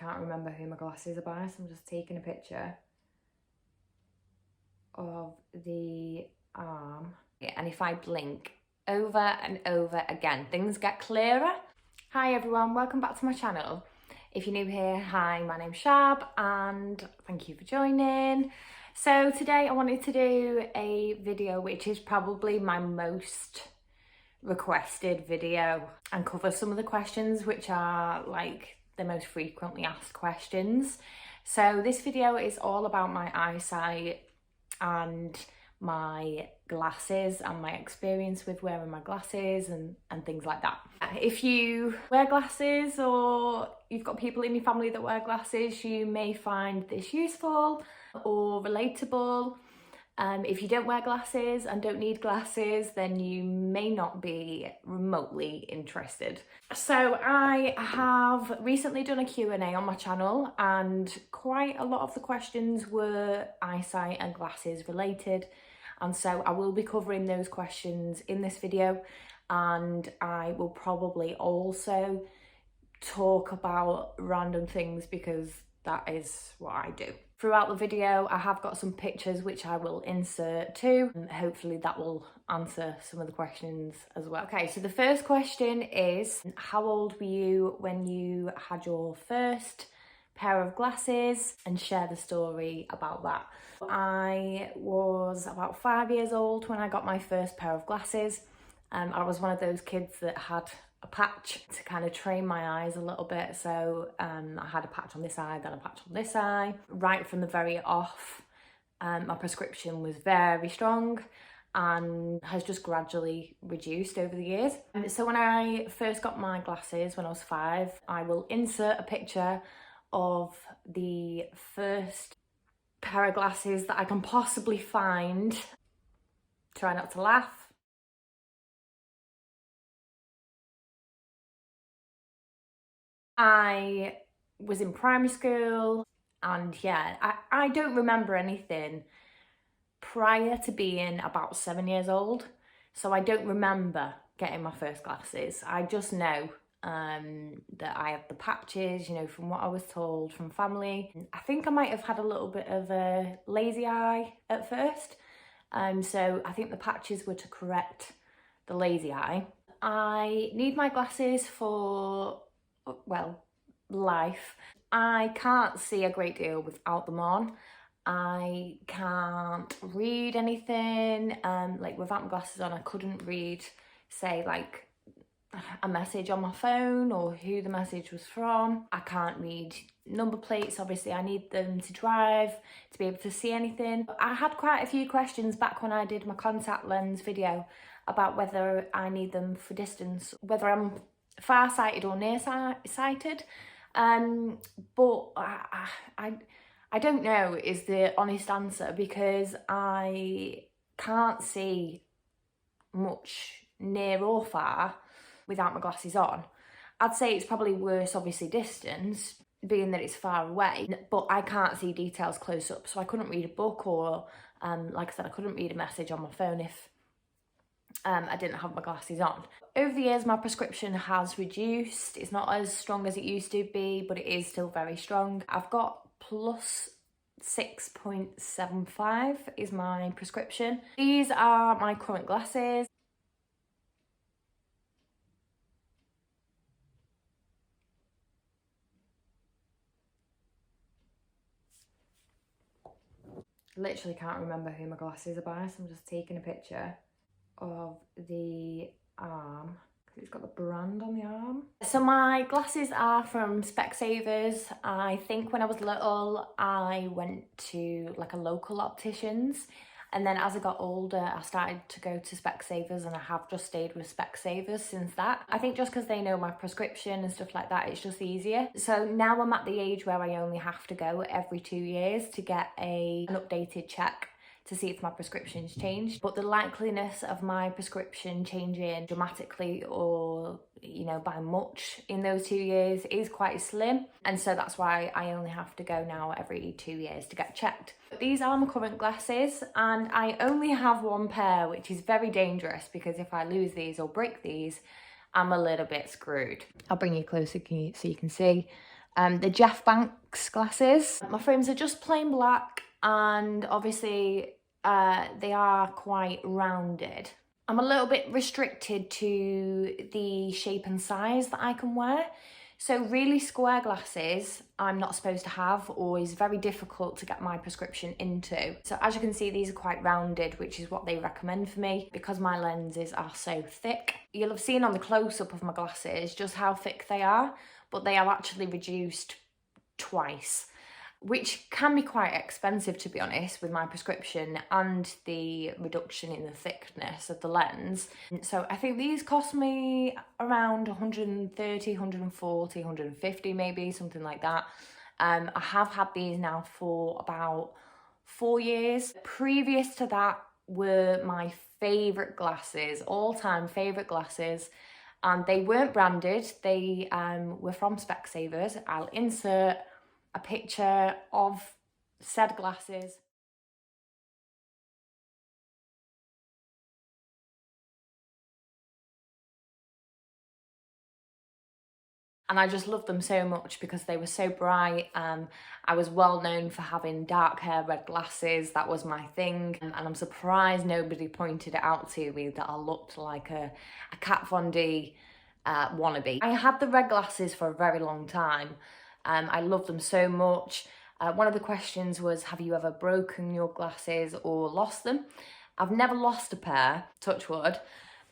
can't remember who my glasses are by, so I'm just taking a picture of the arm. Yeah, and if I blink over and over again, things get clearer. Hi everyone, welcome back to my channel. If you're new here, hi, my name's Shab and thank you for joining. So today I wanted to do a video which is probably my most requested video and cover some of the questions which are like the most frequently asked questions. So this video is all about my eyesight and my glasses and my experience with wearing my glasses and things like that. If you wear glasses or you've got people in your family that wear glasses, you may find this useful or relatable. If you don't wear glasses and don't need glasses, then you may not be remotely interested. So I have recently done a Q&A on my channel and quite a lot of the questions were eyesight and glasses related. And so I will be covering those questions in this video, and I will probably also talk about random things because that is what I do. Throughout the video, I have got some pictures which I will insert too, and hopefully that will answer some of the questions as well. Okay, so the first question is, how old were you when you had your first pair of glasses, and share the story about that. I was about 5 years old when I got my first pair of glasses. I was one of those kids that had a patch to kind of train my eyes a little bit. So I had a patch on this eye, then a patch on this eye. Right from the very off, my prescription was very strong and has just gradually reduced over the years. So when I first got my glasses when I was 5, I will insert a picture of the first pair of glasses that I can possibly find. Try not to laugh. I was in primary school and yeah, I don't remember anything prior to being about 7 years old. So I don't remember getting my first glasses. I just know that I have the patches, you know, from what I was told from family. I think I might have had a little bit of a lazy eye at first. So I think the patches were to correct the lazy eye. I need my glasses for, well, life. I can't see a great deal without them on. I can't read anything. Like without my glasses on, I couldn't read, say, like a message on my phone or who the message was from. I can't read number plates. Obviously I need them to drive, to be able to see anything. I had quite a few questions back when I did my contact lens video about whether I need them for distance, whether I'm far-sighted or near-sighted. But I don't know is the honest answer, because I can't see much near or far without my glasses on. I'd say it's probably worse, obviously, distance, being that it's far away, but I can't see details close up. So I couldn't read a book or, like I said, I couldn't read a message on my phone if I didn't have my glasses on. Over the years, my prescription has reduced. It's not as strong as it used to be, but it is still very strong. I've got plus 6.75 is my prescription. These are my current glasses. Literally can't remember who my glasses are by, so I'm just taking a picture of the arm because it's got the brand on the arm. So my glasses are from Specsavers. I think when I was little I went to like a local optician's, and then as I got older I started to go to Specsavers, and I have just stayed with Specsavers since that. I think just because they know my prescription and stuff like that, it's just easier. So now I'm at the age where I only have to go every 2 years to get an updated check to see if my prescription's changed. But the likeliness of my prescription changing dramatically or, you know, by much in those 2 years is quite slim. And so that's why I only have to go now every 2 years to get checked. These are my current glasses, and I only have one pair, which is very dangerous because if I lose these or break these, I'm a little bit screwed. I'll bring you closer so you can see. the Jeff Banks glasses. My frames are just plain black, and obviously they are quite rounded. I'm a little bit restricted to the shape and size that I can wear. So really square glasses I'm not supposed to have, or is very difficult to get my prescription into. So as you can see, these are quite rounded, which is what they recommend for me because my lenses are so thick. You'll have seen on the close-up of my glasses just how thick they are, but they are actually reduced twice, which can be quite expensive, to be honest, with my prescription and the reduction in the thickness of the lens. So I think these cost me around 130, 140, 150 maybe, something like that. I have had these now for about 4 years. Previous to that were my favourite glasses, all-time favourite glasses. And they weren't branded, they were from Specsavers. I'll insert a picture of said glasses. And I just loved them so much because they were so bright. I was well known for having dark hair, red glasses. That was my thing. And I'm surprised nobody pointed it out to me that I looked like a Kat Von D wannabe. I had the red glasses for a very long time. I loved them so much. One of the questions was, have you ever broken your glasses or lost them? I've never lost a pair, touch wood,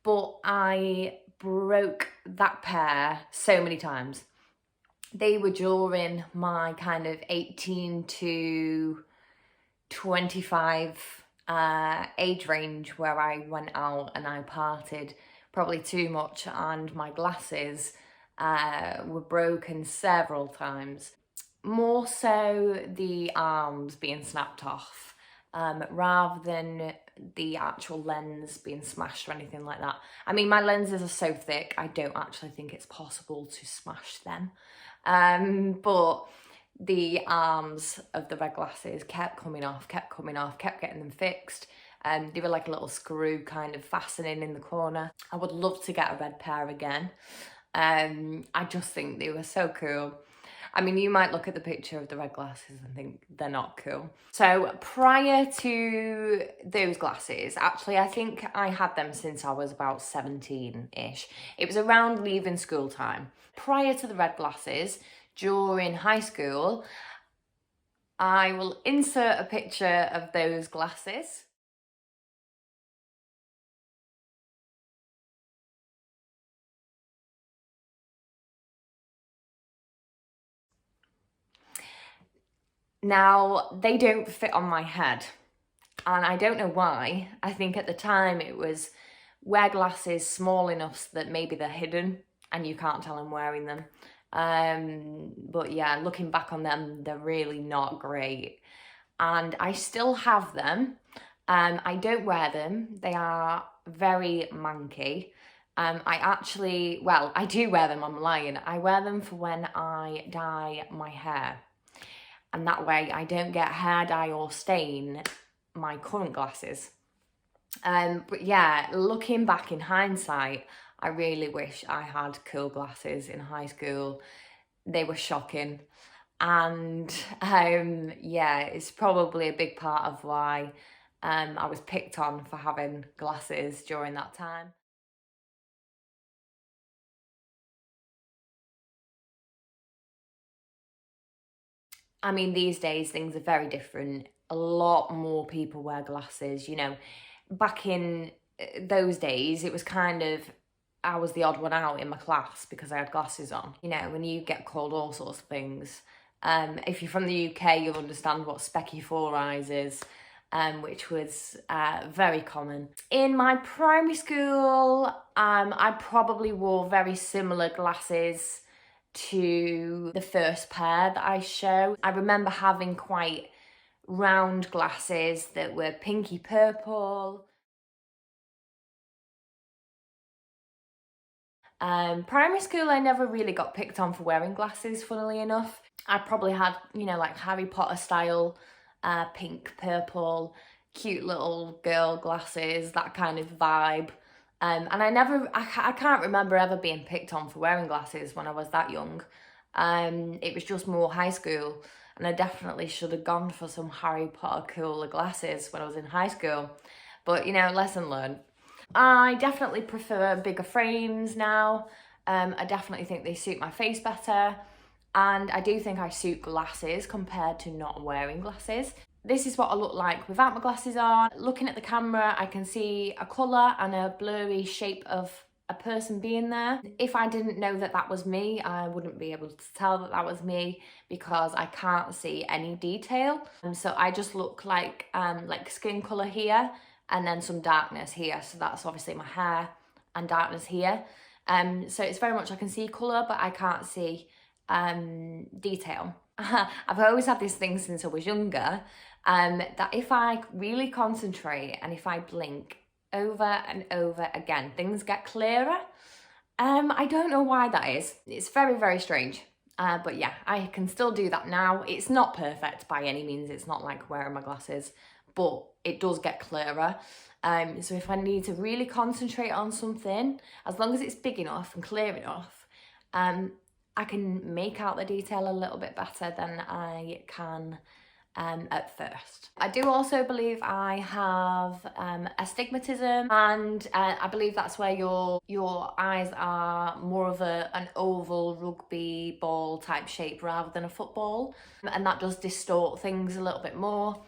but I broke that pair so many times. They were during my kind of 18 to 25 age range, where I went out and I partied probably too much, and my glasses were broken several times. More so the arms being snapped off, rather than the actual lens being smashed or anything like that. I mean, my lenses are so thick, I don't actually think it's possible to smash them. But the arms of the red glasses kept coming off, kept getting them fixed. They were like a little screw kind of fastening in the corner. I would love to get a red pair again. I just think they were so cool. I mean, you might look at the picture of the red glasses and think they're not cool. So prior to those glasses, actually, I think I had them since I was about 17-ish. It was around leaving school time. Prior to the red glasses, during high school, I will insert a picture of those glasses. Now, they don't fit on my head, and I don't know why. I think at the time it was wear glasses small enough that maybe they're hidden and you can't tell I'm wearing them. But yeah, looking back on them, they're really not great. And I still have them. I don't wear them. They are very manky. I do wear them, I'm lying. I wear them for when I dye my hair. And that way I don't get hair dye or stain my current glasses. But yeah, looking back in hindsight, I really wish I had cool glasses in high school. They were shocking. And yeah, it's probably a big part of why I was picked on for having glasses during that time. I mean, these days things are very different. A lot more people wear glasses, you know. Back in those days, it was kind of, I was the odd one out in my class because I had glasses on. You know, when you get called all sorts of things. If you're from the UK, you'll understand what specky four eyes is, which was very common. In my primary school, I probably wore very similar glasses to the first pair that I show. I remember having quite round glasses that were pinky purple. Primary school, I never really got picked on for wearing glasses, funnily enough. I probably had, you know, like Harry Potter style, pink, purple, cute little girl glasses, that kind of vibe. And I can't remember ever being picked on for wearing glasses when I was that young. It was just more high school, and I definitely should have gone for some Harry Potter cooler glasses when I was in high school. But, you know, lesson learned. I definitely prefer bigger frames now. I definitely think they suit my face better. And I do think I suit glasses compared to not wearing glasses. This is what I look like without my glasses on. Looking at the camera, I can see a colour and a blurry shape of a person being there. If I didn't know that that was me, I wouldn't be able to tell that that was me because I can't see any detail. So I just look like skin colour here and then some darkness here. So that's obviously my hair and darkness here. So it's very much I can see colour, but I can't see detail. I've always had this thing since I was younger, that if I really concentrate and if I blink over and over again, things get clearer. I don't know why that is. It's very, very strange. But yeah, I can still do that now. It's not perfect by any means. It's not like wearing my glasses, but it does get clearer. So if I need to really concentrate on something, as long as it's big enough and clear enough, I can make out the detail a little bit better than I can at first. I do also believe I have astigmatism, and I believe that's where your eyes are more of an oval rugby ball type shape rather than a football, and that does distort things a little bit more.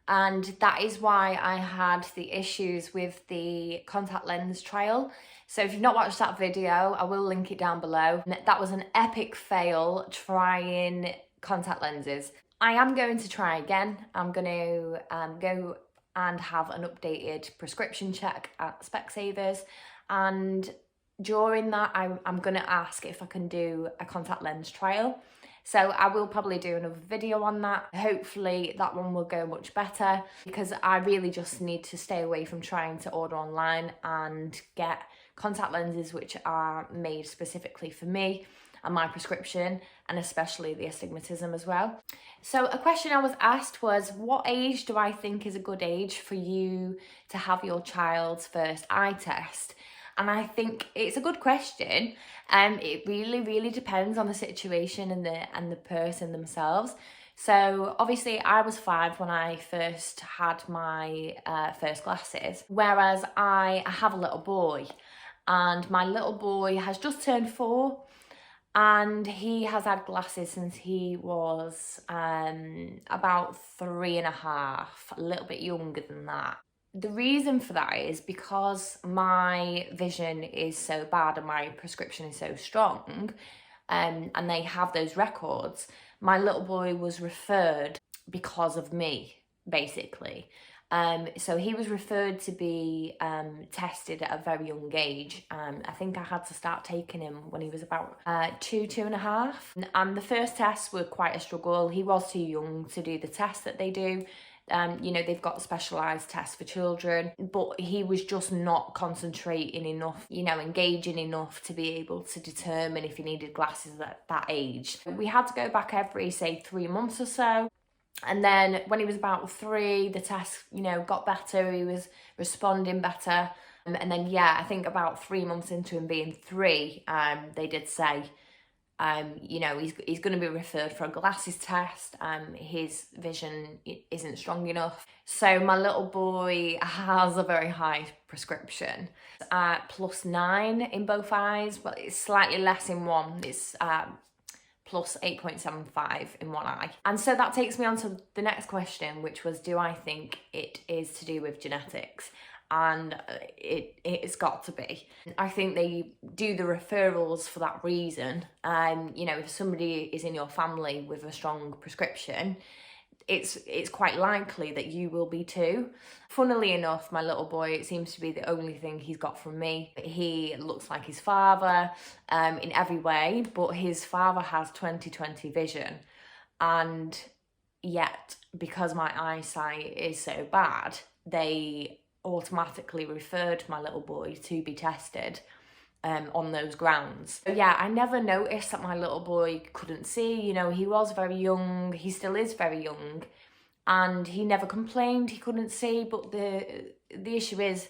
And that is why I had the issues with the contact lens trial. So if you've not watched that video, I will link it down below. That was an epic fail trying contact lenses. I am going to try again. I'm going to go and have an updated prescription check at Specsavers. And during that, I'm going to ask if I can do a contact lens trial. So I will probably do another video on that. Hopefully that one will go much better, because I really just need to stay away from trying to order online and get contact lenses which are made specifically for me and my prescription, and especially the astigmatism as well. So a question I was asked was, what age do I think is a good age for you to have your child's first eye test? And I think it's a good question. It really, really depends on the situation and the person themselves. So obviously I was 5 when I first had my first glasses, whereas I have a little boy, and my little boy has just turned 4, and he has had glasses since he was about 3.5, a little bit younger than that. The reason for that is because my vision is so bad and my prescription is so strong, and they have those records. My little boy was referred because of me, basically. So he was referred to be tested at a very young age. I think I had to start taking him when he was about 2.5. And the first tests were quite a struggle. He was too young to do the tests that they do. You know, they've got specialised tests for children, but he was just not concentrating enough, you know, engaging enough to be able to determine if he needed glasses at that age. We had to go back every, say, 3 months or so. And then when he was about 3, the test, you know, got better, he was responding better. And then, yeah, I think about 3 months into him being 3, they did say, you know, he's going to be referred for a glasses test. His vision isn't strong enough. So my little boy has a very high prescription, +9 in both eyes, but it's slightly less in one. It's plus 8.75 in one eye. And so that takes me on to the next question, which was, do I think it is to do with genetics? And it's got to be. I think they do the referrals for that reason. You know, if somebody is in your family with a strong prescription, it's quite likely that you will be too. Funnily enough, my little boy, it seems to be the only thing he's got from me. He looks like his father in every way, but his father has 20/20 vision. And yet, because my eyesight is so bad, they automatically referred my little boy to be tested on those grounds. So yeah, I never noticed that my little boy couldn't see. You know, he was very young, he still is very young, and he never complained he couldn't see. But the issue is,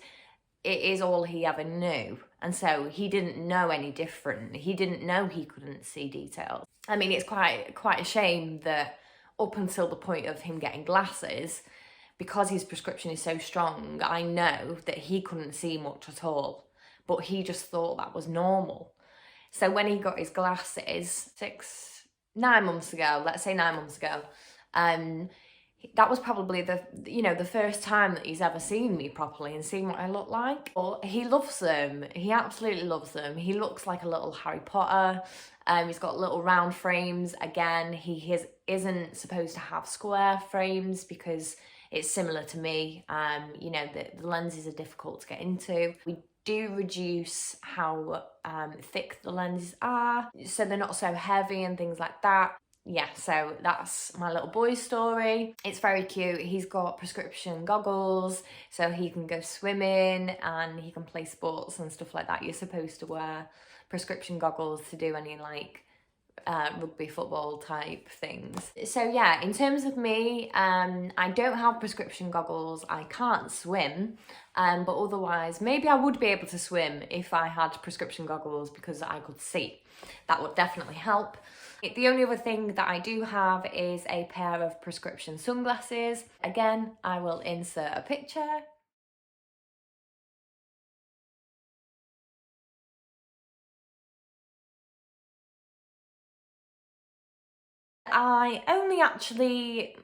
it is all he ever knew. And so he didn't know any different. He didn't know he couldn't see details. I mean, it's quite a shame that up until the point of him getting glasses, because his prescription is so strong, I know that he couldn't see much at all. But he just thought that was normal. So when he got his glasses 9 months ago, let's say 9 months ago, that was probably the first time that he's ever seen me properly and seen what I look like. But he loves them. He absolutely loves them. He looks like a little Harry Potter. He's got little round frames. Again, isn't supposed to have square frames because it's similar to me. The lenses are difficult to get into. We do reduce how thick the lenses are, so they're not so heavy and things like that. Yeah, so that's my little boy's story. It's very cute. He's got prescription goggles, so he can go swimming and he can play sports and stuff like that. You're supposed to wear prescription goggles to do any rugby, football type things. So yeah, in terms of me, I don't have prescription goggles. I can't swim, but otherwise maybe I would be able to swim if I had prescription goggles because I could see. That would definitely help. The only other thing that I do have is a pair of prescription sunglasses. Again, I will insert a picture. I only actually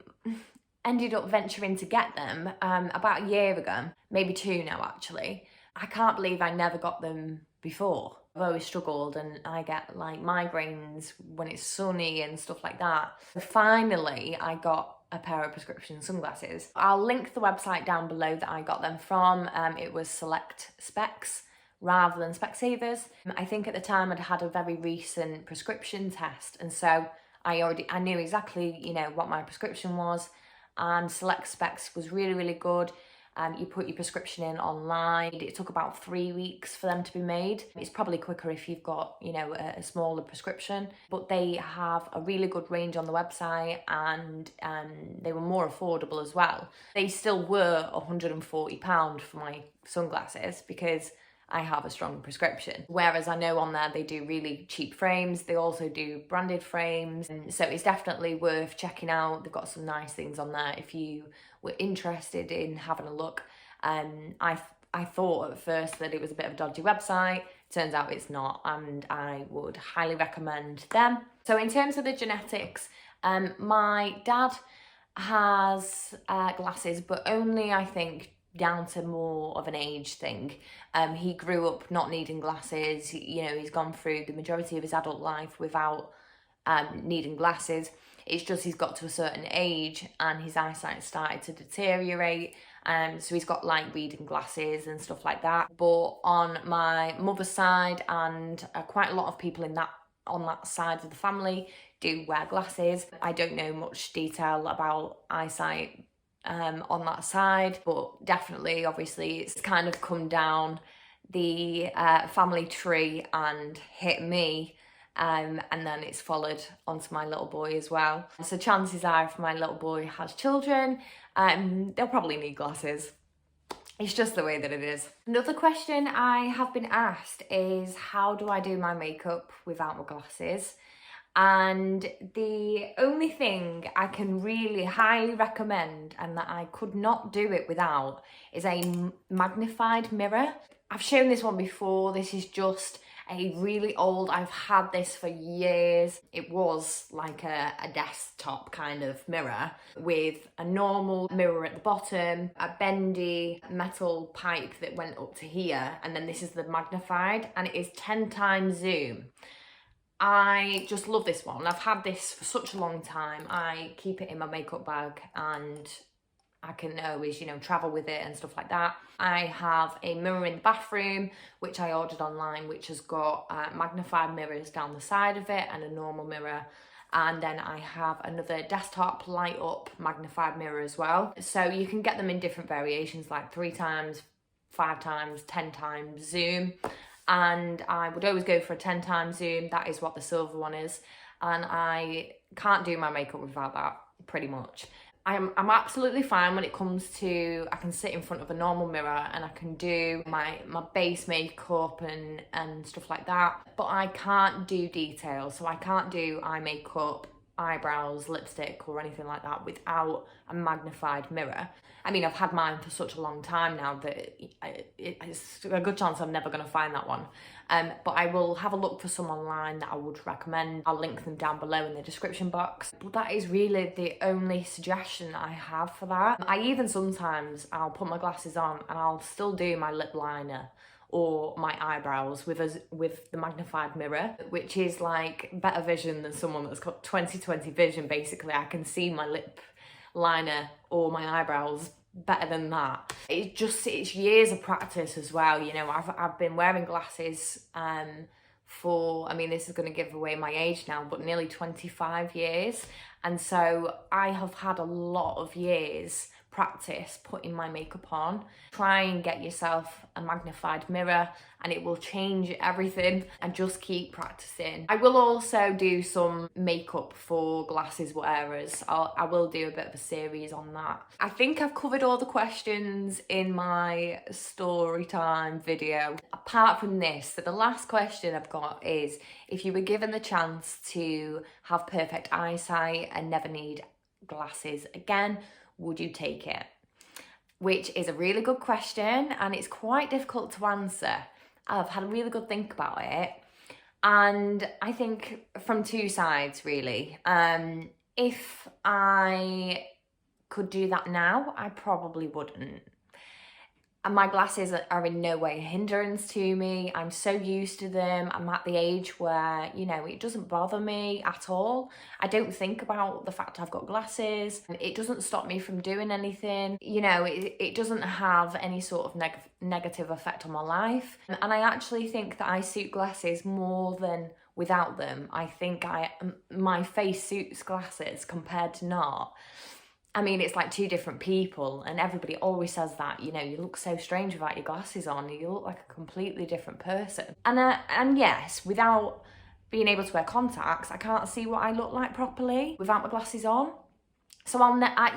ended up venturing to get them about a year ago, maybe 2 now actually. I can't believe I never got them before. I've always struggled and I get like migraines when it's sunny and stuff like that. Finally, I got a pair of prescription sunglasses. I'll link the website down below that I got them from. It was Select Specs rather than Specsavers. I think at the time I'd had a very recent prescription test, and so I knew exactly, what my prescription was, and Select Specs was really, really good. You put your prescription in online. It took about 3 weeks for them to be made. It's probably quicker if you've got, a smaller prescription, but they have a really good range on the website, and they were more affordable as well. They still were £140 for my sunglasses because I have a strong prescription. Whereas I know on there they do really cheap frames. They also do branded frames. So it's definitely worth checking out. They've got some nice things on there if you were interested in having a look. I thought at first that it was a bit of a dodgy website. Turns out it's not, and I would highly recommend them. So in terms of the genetics, my dad has glasses, but only, I think, down to more of an age thing. He grew up not needing glasses. He's gone through the majority of his adult life without needing glasses. It's just he's got to a certain age and his eyesight started to deteriorate. So he's got light reading glasses and stuff like that. But on my mother's side, and quite a lot of people on that side of the family do wear glasses. I don't know much detail about eyesight on that side, but definitely, obviously, it's kind of come down the family tree and hit me, and then it's followed onto my little boy as well. So chances are, if my little boy has children, they'll probably need glasses. It's just the way that it is. Another question I have been asked is, how do I do my makeup without my glasses? And the only thing I can really highly recommend, and that I could not do it without, is a magnified mirror. I've shown this one before. This is just a really old, I've had this for years. It was like a desktop kind of mirror with a normal mirror at the bottom, a bendy metal pipe that went up to here, and then this is the magnified, and it is 10 times zoom. I just love this one. I've had this for such a long time. I keep it in my makeup bag and I can always, travel with it and stuff like that. I have a mirror in the bathroom, which I ordered online, which has got magnified mirrors down the side of it and a normal mirror. And then I have another desktop light up magnified mirror as well. So you can get them in different variations, like 3 times, 5 times, 10 times zoom. And I would always go for a 10 times zoom. That is what the silver one is. And I can't do my makeup without that, pretty much. I'm absolutely fine when it comes to, I can sit in front of a normal mirror and I can do my base makeup and stuff like that, but I can't do details. So I can't do eye makeup, eyebrows, lipstick or anything like that without a magnified mirror. I mean, I've had mine for such a long time now that it's a good chance I'm never going to find that one. But I will have a look for some online that I would recommend. I'll link them down below in the description box. But that is really the only suggestion I have for that. I even sometimes, I'll put my glasses on and I'll still do my lip liner or my eyebrows with the magnified mirror, which is like better vision than someone that's got 20/20 vision. Basically, I can see my lip liner or my eyebrows better than that. It's years of practice as well. You know, I've been wearing glasses for, I mean, this is going to give away my age now, but nearly 25 years. And so I have had a lot of years practice putting my makeup on. Try and get yourself a magnified mirror and it will change everything, and just keep practicing. I will also do some makeup for glasses wearers. I will do a bit of a series on that. I think I've covered all the questions in my story time video. Apart from this, so the last question I've got is, if you were given the chance to have perfect eyesight and never need glasses again, would you take it? Which is a really good question and it's quite difficult to answer. I've had a really good think about it, and I think from two sides really. If I could do that now, I probably wouldn't. And my glasses are in no way a hindrance to me. I'm so used to them. I'm at the age where, you know, it doesn't bother me at all. I don't think about the fact I've got glasses. It doesn't stop me from doing anything. You know, it doesn't have any sort of negative effect on my life. And I actually think that I suit glasses more than without them. I think my face suits glasses compared to not. I mean, it's like two different people, and everybody always says that, you know, you look so strange without your glasses on, you look like a completely different person. And yes, without being able to wear contacts, I can't see what I look like properly without my glasses on. So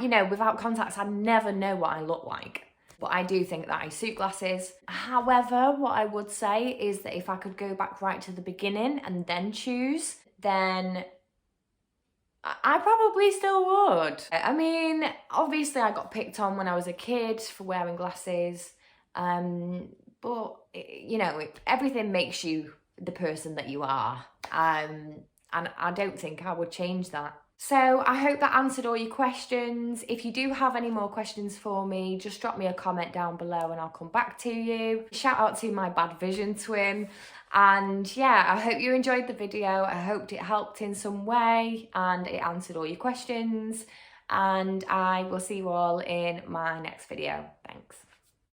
you know, without contacts, I never know what I look like. But I do think that I suit glasses. However, what I would say is that if I could go back right to the beginning and then choose, then I probably still would. I mean, obviously I got picked on when I was a kid for wearing glasses, but you know, everything makes you the person that you are, and I don't think I would change that. So I hope that answered all your questions. If you do have any more questions for me, just drop me a comment down below and I'll come back to you. Shout out to my bad vision twin. And yeah, I hope you enjoyed the video. I hoped it helped in some way and it answered all your questions. And I will see you all in my next video. Thanks.